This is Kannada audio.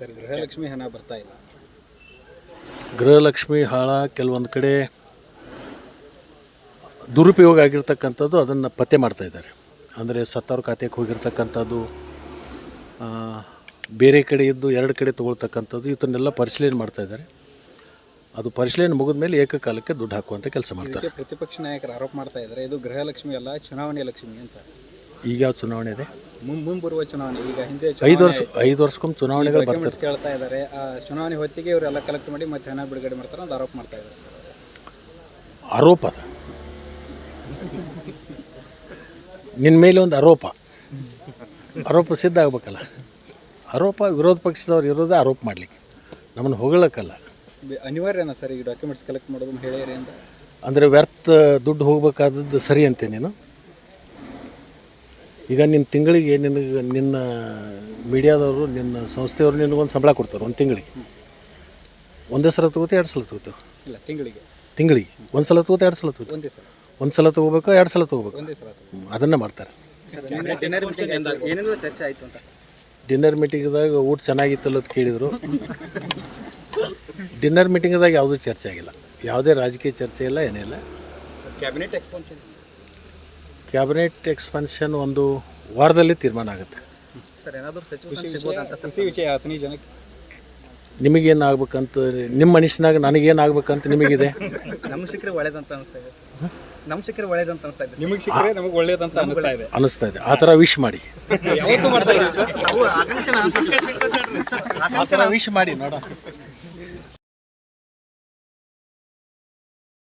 ಸರ್, ಗೃಹಲಕ್ಷ್ಮಿ ಹಣ ಬರ್ತಾ ಇಲ್ಲ. ಗೃಹಲಕ್ಷ್ಮಿ ಹಣ ಕೆಲವೊಂದು ಕಡೆ ದುರುಪಯೋಗ ಆಗಿರ್ತಕ್ಕಂಥದ್ದು ಅದನ್ನು ಪತ್ತೆ ಮಾಡ್ತಾಯಿದ್ದಾರೆ. ಅಂದರೆ ಸತ್ತವ್ರ ಖಾತೆಗೆ ಹೋಗಿರ್ತಕ್ಕಂಥದ್ದು, ಬೇರೆ ಕಡೆ ಇದ್ದು ಎರಡು ಕಡೆ ತೊಗೊಳ್ತಕ್ಕಂಥದ್ದು, ಇದನ್ನೆಲ್ಲ ಪರಿಶೀಲನೆ ಮಾಡ್ತಾಯಿದ್ದಾರೆ. ಅದು ಪರಿಶೀಲನೆ ಮುಗಿದ ಮೇಲೆ ಏಕಕಾಲಕ್ಕೆ ದುಡ್ಡು ಹಾಕುವಂಥ ಕೆಲಸ ಮಾಡ್ತಾರೆ. ಪ್ರತಿಪಕ್ಷ ನಾಯಕರು ಆರೋಪ ಮಾಡ್ತಾ ಇದ್ದಾರೆ, ಇದು ಗೃಹಲಕ್ಷ್ಮಿ ಅಲ್ಲ, ಚುನಾವಣೆ ಲಕ್ಷ್ಮಿ ಅಂತ. ಈಗ ಯಾವ ಚುನಾವಣೆ ಇದೆ? ಮುಂಬರುವ ಚುನಾವಣೆ. ಈಗ ಹಿಂದೆ 5 ವರ್ಷಕ್ಕೊಮ್ಮೆ ಚುನಾವಣೆಗಳು ಬರ್ತಾರೆ. ಕೇಳ್ತಾ ಇದ್ದಾರೆ, ಆ ಚುನಾವಣೆ ಹೊತ್ತಿಗೆ ಇವರೆಲ್ಲ ಕಲೆಕ್ಟ್ ಮಾಡಿ ಮತ್ತೆ ಹಣ ಬಿಡುಗಡೆ ಮಾಡ್ತಾರೆ ಅಂತ ಆರೋಪ ಮಾಡ್ತಾ ಇದ್ದಾರೆ ಸರ್. ಆರೋಪ ಅದ, ನಿನ್ನ ಮೇಲೆ ಒಂದು ಆರೋಪ ಸಿದ್ಧ ಆಗ್ಬೇಕಲ್ಲ. ಆರೋಪ ವಿರೋಧ ಪಕ್ಷದವ್ರು ಇರೋದೇ ಆರೋಪ ಮಾಡಲಿಕ್ಕೆ, ನಮ್ಮನ್ನು ಹೊಗಳಕ್ಕಲ್ಲ. ಅನಿವಾರ್ಯನಾ ಸರ್ ಈಗ ಡಾಕ್ಯುಮೆಂಟ್ಸ್ ಕಲೆಕ್ಟ್ ಮಾಡೋದು ಹೇಳಿರಿ ಅಂತ? ಅಂದರೆ ವ್ಯರ್ಥ ದುಡ್ಡು ಹೋಗ್ಬೇಕಾದದ್ದು ಸರಿ ಅಂತೆ ನೀನು. ಈಗ ನಿನ್ನ ತಿಂಗಳಿಗೆ ನಿನ್ನ ಮೀಡಿಯಾದವರು, ನಿನ್ನ ಸಂಸ್ಥೆಯವರು ನಿನಗೊಂದು ಸಂಬಳ ಕೊಡ್ತಾರೆ ಒಂದು ತಿಂಗಳಿಗೆ. ಒಂದೇ ಸಲ ತಗೋತೆ, 2 ಸಲ ತಗೋತೇವೆ? ಇಲ್ಲ, ತಿಂಗಳಿಗೆ ಒಂದು ಸಲ ತಗೋತೆ, 2 ಸಲ ತಗೋತೆ? ಒಂದು ಸಲ ತೊಗೋಬೇಕು, 2 ಸಲ ತೊಗೋಬೇಕು? ಅದನ್ನು ಮಾಡ್ತಾರೆ. ಡಿನ್ನರ್ ಮೀಟಿಂಗ್ದಾಗ ಊಟ ಚೆನ್ನಾಗಿತ್ತಲ್ಲ ಅಂತ ಕೇಳಿದರು. ಡಿನ್ನರ್ ಮೀಟಿಂಗ್ದಾಗ ಯಾವುದೂ ಚರ್ಚೆ ಆಗಿಲ್ಲ, ಯಾವುದೇ ರಾಜಕೀಯ ಚರ್ಚೆ ಇಲ್ಲ, ಏನಿಲ್ಲ. ಕ್ಯಾಬಿನೆಟ್ ಎಕ್ಸ್ಪಾನ್ಷನ್ ಒಂದು ವಾರದಲ್ಲಿ ತೀರ್ಮಾನ ಆಗುತ್ತೆ. ನಿಮಗೇನು ಆಗ್ಬೇಕಂತ, ನಿಮ್ಮ ಮನುಷ್ಯನಾಗ ನನಗೇನು ಆಗ್ಬೇಕಂತ ನಿಮಗಿದೆ? ನಮ್ಗೆ ಸಿಕ್ಕರೆ ಒಳ್ಳೇದಂತ ಅನಿಸ್ತಾ ಇದೆ. ಆ ಥರ ವಿಶ್ ಮಾಡಿ, ವಿಶ್ ಮಾಡಿ ನೋಡ.